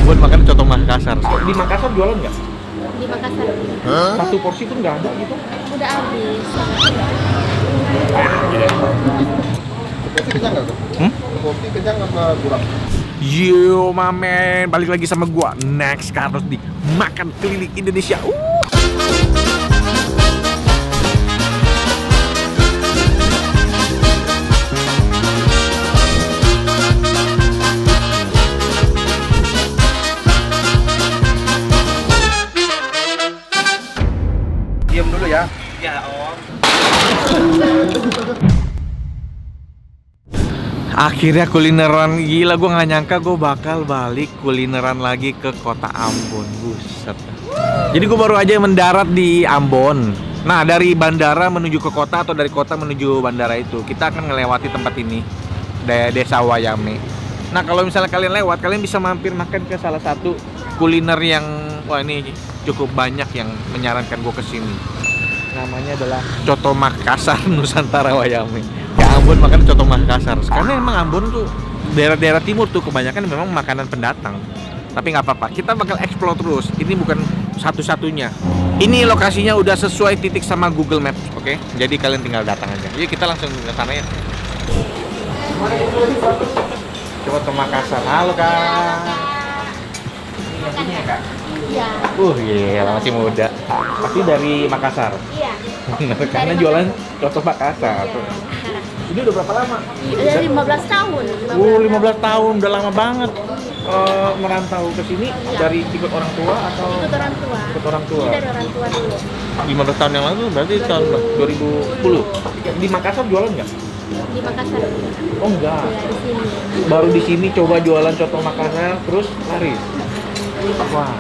Ambon makan coto Makassar. Di Makassar jualan nggak? Di Makassar. Satu porsi pun nggak ada gitu. Udah habis. Kopi kenyang nggak tuh? Kopi kenyang apa kurang? Yo mamen, balik lagi sama gua Next Carlos di Makan Keliling Indonesia. Diam dulu ya. Ya om. Akhirnya kulineran, gila gue nggak nyangka gue bakal balik kulineran lagi ke kota Ambon. Buset. Jadi gue baru aja mendarat di Ambon. Nah dari bandara menuju ke kota atau dari kota menuju bandara itu kita akan melewati tempat ini, Desa Wayame. Nah kalau misalnya kalian lewat, kalian bisa mampir makan ke salah satu kuliner yang wah ini cukup banyak yang menyarankan gue kesini. Namanya adalah Coto Makassar Nusantara Wayame. Ya Ambon makan coto Makassar. Karena emang Ambon tuh daerah-daerah timur tuh kebanyakan memang makanan pendatang. Tapi nggak apa-apa, kita bakal explore terus. Ini bukan satu-satunya. Ini lokasinya udah sesuai titik sama Google Maps, oke? Jadi kalian tinggal datang aja. Jadi kita langsung ke sana ya. Coto Makassar. Halo Kak. Ini ya Kak? Iya. Iya, masih muda. Pasti dari Makassar. Iya. Karena jualan coto Makassar. Ini udah berapa lama? Udah 15 tahun. 15 tahun, udah lama banget. Merantau ke sini dari ikut orang tua atau Ikut orang tua. ikut orang tua? Ini dari orang tua dulu. 15 tahun yang lalu berarti tahun 2010. Di Makassar jualan nggak? Di Makassar. Oh enggak. Ya, di sini. Baru di sini coba jualan coto Makassar terus laris. Wah.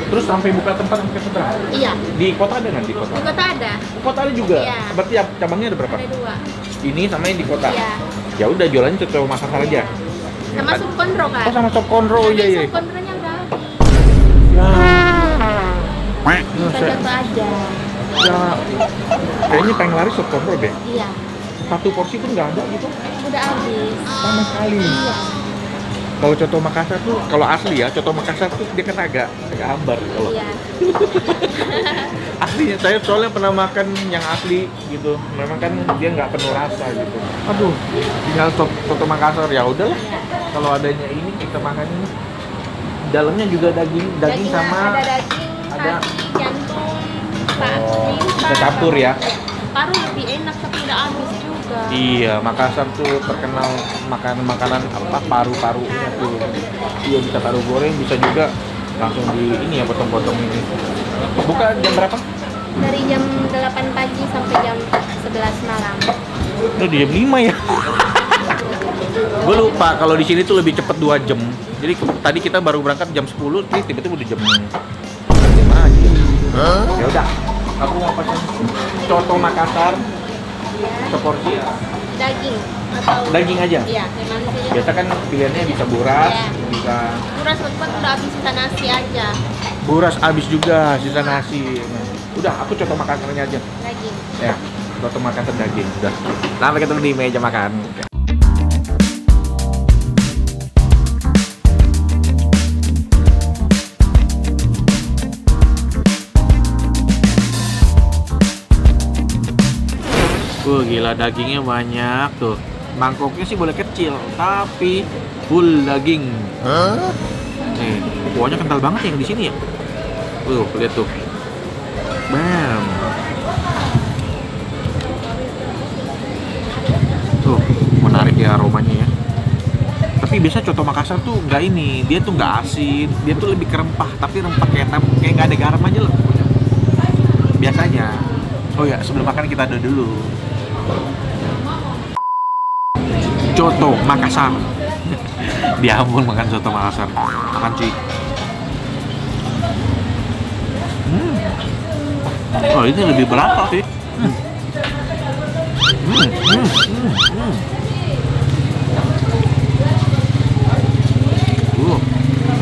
Terus sampai buka tempat sampai seberang? Iya. Di kota ada nggak di kota? Di kota ada. Kota ada juga. Iya. Berarti cabangnya ada berapa? Ada 2. Ini sama yang di kota. Iya. Ya udah jualannya coto Makassar aja. Sama sup konro kan? Oh sama sop konro, iya iya. Sup konronya udah. Ya. Kita coto aja. Ya. Kayaknya pengen laris sop konro deh. Iya. Satu porsi pun nggak ada gitu. Udah habis. Sama sekali. Iya. Kalau coto Makassar tuh, kalau asli ya, coto Makassar tuh dia kan agak hambar kalau. Iya. Aslinya saya soalnya pernah makan yang asli gitu. Memang kan dia nggak penuh rasa gitu. Aduh, tinggal coto Makassar ya udahlah. Kalau adanya ini kita makan ini. Dalamnya juga daging sama ada daging, ada jantung, kita campur ya. Paru lebih enak tapi udah habis juga. Iya, Makassar tuh terkenal makanan apa paru-parunya tuh. Iya bisa paru goreng, bisa juga langsung di ini ya potong-potong ini. Buka jam berapa? Dari jam 8 pagi sampai jam 11 malam. Itu di jam 5 ya. Gue lupa kalau di sini tuh lebih cepet 2 jam. Jadi tadi kita baru berangkat jam 10, tiba-tiba udah jam 5 aja. Ya udah, aku mau pesan coto Makassar seporsi Daging atau daging aja. Iya, memang sih. Biasa kan pilihannya bisa buras, Iya. bisa Buras udah habis kita nasi aja. buras habis juga sisa nasi. Udah, aku coto Makassarnya aja. Daging. Ya, coto Makassar daging. Udah. Sampai ketemu di meja makan. Gila dagingnya banyak tuh. Mangkoknya sih boleh kecil, tapi full daging. Nih, kuahnya kental banget yang di sini ya. Lihat tuh. Bam. Tuh, menarik ya aromanya ya. Tapi biasa coto Makassar tuh nggak ini, dia tuh nggak asin, dia tuh lebih ke rempah, tapi rempah kayak nggak ada garam aja loh. Biasanya. Oh ya, sebelum makan kita ada dulu. Coto Makassar. Di Ambon makan coto Makassar. Makan cuy. Oh ini lebih berapa sih?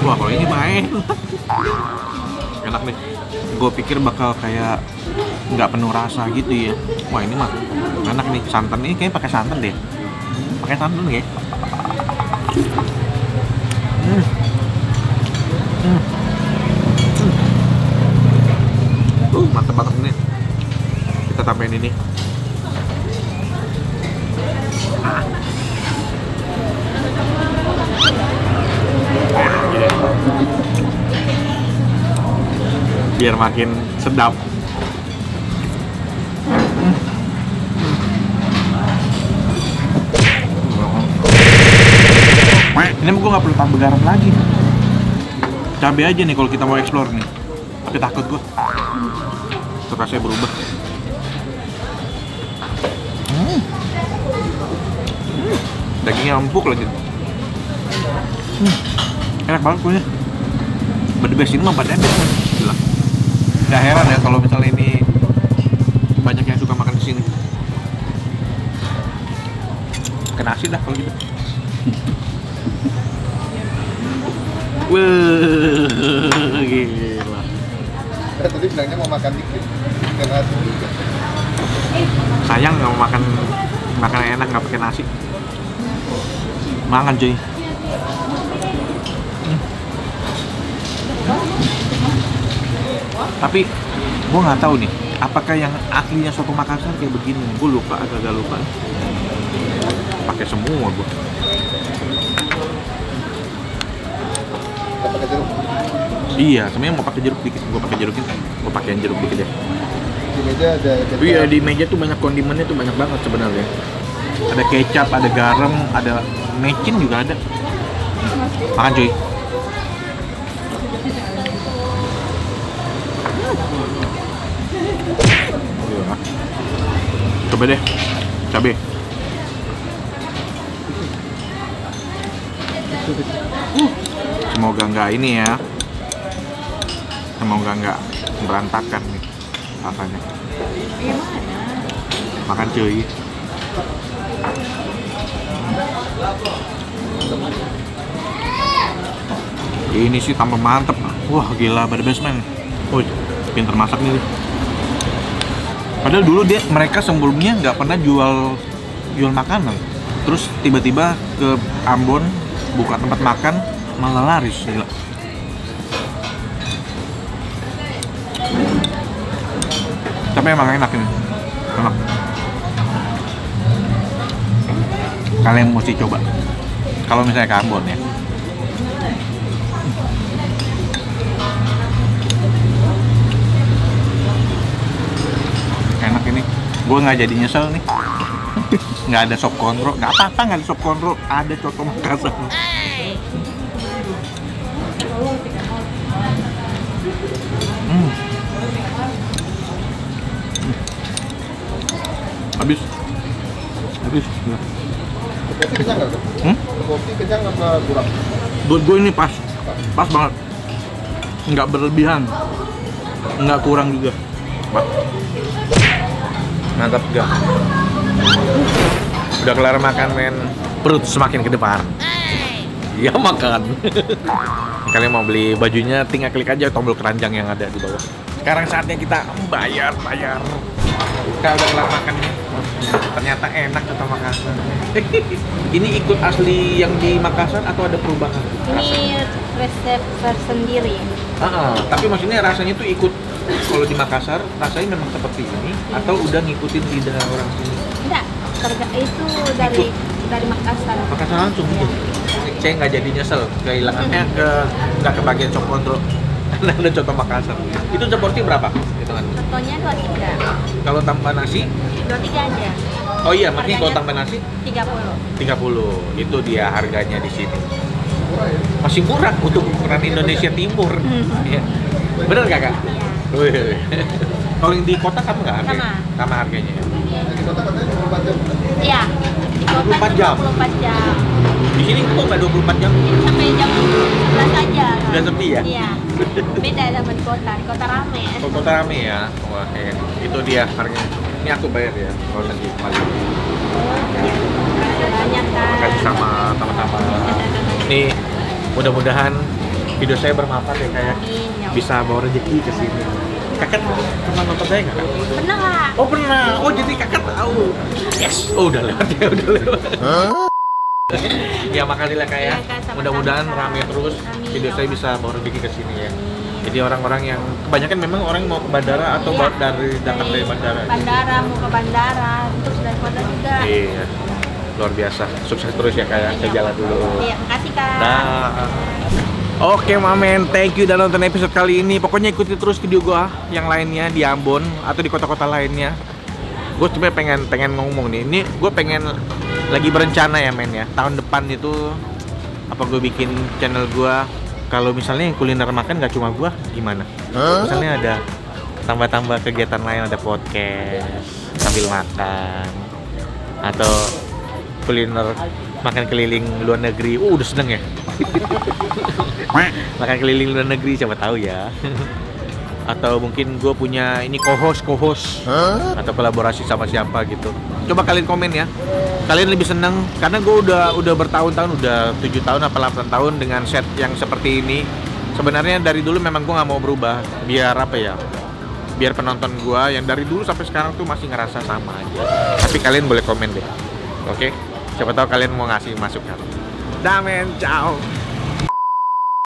Wah kalau ini main. Enak nih. Gue pikir bakal kayak nggak penuh rasa gitu ya. Wah ini mah enak nih. Santan ini kayaknya pakai santan deh. Pakai santan ya. biar makin sedap. Ini gue nggak perlu tambah garam lagi. Cabai aja nih kalau kita mau explore nih. Tapi takut gue. Tuh rasanya berubah. Dagingnya empuk lagi. Enak banget kuahnya. The best ini mah pada best kan. Gila. Gak heran ya kalau misalnya ini banyak yang suka makan di sini. Kena nasi dah kalau gitu. Wah, gila. Tadi bilangnya mau makan dikit. Karena sedikit. Sayang nggak mau makan makanan enak nggak pakai nasi. Makan cuy. Tapi gue nggak tahu nih, apakah yang aslinya soto Makassar kayak begini? Gue lupa, agak lupa. Pakai semua gue. Nggak pakai jeruk. Iya, sebenarnya mau pakai jeruk dikit. Gue pakai jerukin, gue pakai jeruk dikit ya. Di meja ada kecap. Iya, di meja tuh banyak kondimennya tuh banyak banget sebenarnya. Ada kecap, ada garam, ada mecin juga ada. Makan cuy. Coba deh, cabai. Semoga nggak ini ya. Semoga nggak berantakan nih rasanya. Makan cuy. Ini sih tambah mantep. Wah gila, pada basement. Wih, pinter masak nih. Padahal dulu mereka sebelumnya nggak pernah jual makanan. Terus tiba-tiba ke Ambon buka tempat makan malah laris, gila. Tapi emang enak ini, enak. Kalian mesti coba. Kalau misalnya ke Ambon ya. Enak ini. Gue nggak jadi nyesel nih. Nggak ada sop konro, nggak apa-apa nggak ada sop konro, ada coto Makassar. Habis. Ya. Kopi kenyang nggak? Kopi kenyang apa kurang? Buat gue ini pas banget, nggak berlebihan, nggak kurang juga. Mantap gak? Udah kelar makan men, perut semakin ke depan. Ya makan. Kalian mau beli bajunya, tinggal klik aja tombol keranjang yang ada di bawah. Sekarang saatnya kita bayar. Kita udah kelar makan nih. Ternyata enak coto Makassar. Ini ikut asli yang di Makassar atau ada perubahan? Ini resep tersendiri. Tapi maksudnya rasanya tuh ikut. Kalau di Makassar rasanya memang seperti ini atau udah ngikutin lidah orang sini? Enggak, itu dari Makassar. Makassar langsung ya. Saya nggak jadi nyesel kehilangannya nggak kebagian sop kontrol karena ada coto Makassar. Itu seporsi berapa? Hitungan. Contohnya 23. Kalau tambah nasi? 23 aja. Oh iya, maksudnya kalau tambah nasi? 30. 30. Itu dia harganya di sini. Masih murah untuk ukuran Indonesia Timur. Ya. Bener nggak kak? Iya. Wih. Kalau yang di kota sama nggak harganya? Sama. Sama harganya ya? Di kota katanya 24 jam. Iya. Di kota 24 jam? 24 jam. Di sini kok nggak 24 jam? Sampai jam 11 aja. Udah sepi ya? Iya. Beda sama di kota. Di kota rame. Kalau kota rame ya? Wah, itu dia harganya. Ini aku bayar ya, kalau nanti kembali. Banyak kan. Makasih sama-sama. Nih, mudah-mudahan video saya bermanfaat ya kayak Amin, ya Allah. bisa bawa rezeki ke sini. Kakak pernah nonton saya nggak? Kak? Pernah nggak? Oh pernah. Oh jadi kakak tahu. Yes. Oh udah lewat ya, udah lewat. Ya makasih lah kak ya. Iya, Kak, sama-sama, Mudah-mudahan Kak. rame terus. Amin, Video ya saya Allah. bisa bawa rezeki ke sini ya. Jadi orang-orang yang kebanyakan memang orang mau ke bandara atau Iya. datang dari bandara. Bandara, mau ke bandara, terus dari kota juga. Iya. Luar biasa. Sukses terus ya kak ya. Saya jalan dulu. Iya, makasih Kak. Dah. Oke mamen, thank you udah nonton episode kali ini. Pokoknya ikuti terus video gua yang lainnya di Ambon atau di kota-kota lainnya. Gue cuma pengen ngomong nih. Ini gue pengen lagi berencana ya men ya. Tahun depan itu apa gue bikin channel gua kalau misalnya yang kuliner makan gak cuma gua, gimana? Misalnya ada tambah-tambah kegiatan lain, ada podcast sambil makan atau kuliner makan keliling luar negeri. Udah seneng ya. Makan keliling luar negeri siapa tahu ya. Atau mungkin gue punya ini co-host atau kolaborasi sama siapa gitu. Coba kalian komen ya. Kalian lebih seneng karena gue udah bertahun-tahun, udah 7 tahun apa 8 tahun dengan set yang seperti ini. Sebenarnya dari dulu memang gue nggak mau berubah. Biar apa ya? Biar penonton gue yang dari dulu sampai sekarang tuh masih ngerasa sama aja. Tapi kalian boleh komen deh. Oke? Siapa tahu kalian mau ngasih masukan. Damen, ciao.